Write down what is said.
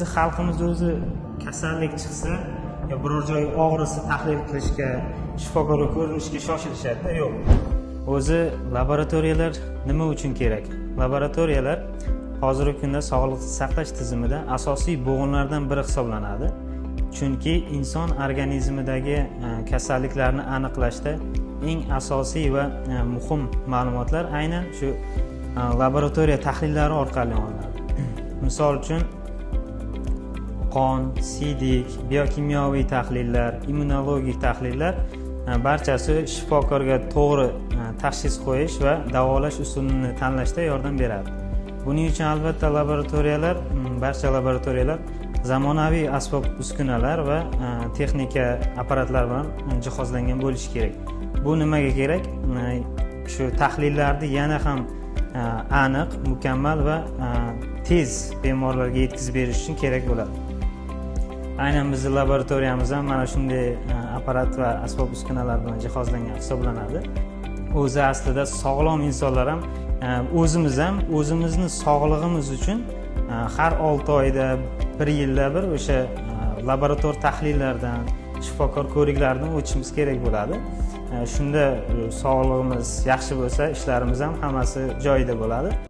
bizni xalqimiz o'zi kasallik chiqsa yo biror joy og'risa tahlil qilishga, shifokorga ko'rinishga shoshilishadi. Yo'q. O'zi laboratoriyalar nima uchun kerak? Laboratoriyalar hozirgi kunda sog'liqni saqlash tizimida asosiy bo'g'inlardan biri hisoblanadi. Chunki inson organizmidagi kasalliklarni aniqlashda eng asosiy va muhim ma'lumotlar aynan shu laboratoriya tahlillari orqali olinadi. Misol uchun qon, siydik, biokimyoviy tahlillar, immunologik tahlillar barchasi shifokorga to'g'ri tashxis qo'yish va davolash usulini tanlashda yordam beradi. Buning uchun albatta barcha laboratoriyalar zamonaviy asbob-uskunalar va texnika apparatlar bilan jihozlangan bo'lishi kerak. Bu nimaga kerak? Shu tahlillarni yana ham aniq, mukammal va tez bemorlarga yetkazib berish uchun kerak bo'ladi. Aynan bizning laboratoriyamiz ham mana shunday apparat va asbob-uskunalar bilan jihozlangan hisoblanadi. O'zi aslida sog'lom insonlar ham o'zimizni sog'lig'imiz uchun har 6 oyda, 1 yilda bir o'sha laborator tahlillardan, shifokor ko'riklardan o'tishimiz kerak bo'ladi. Shunda sog'lig'imiz yaxshi bo'lsa, ishlarimiz ham hammasi joyida bo'ladi.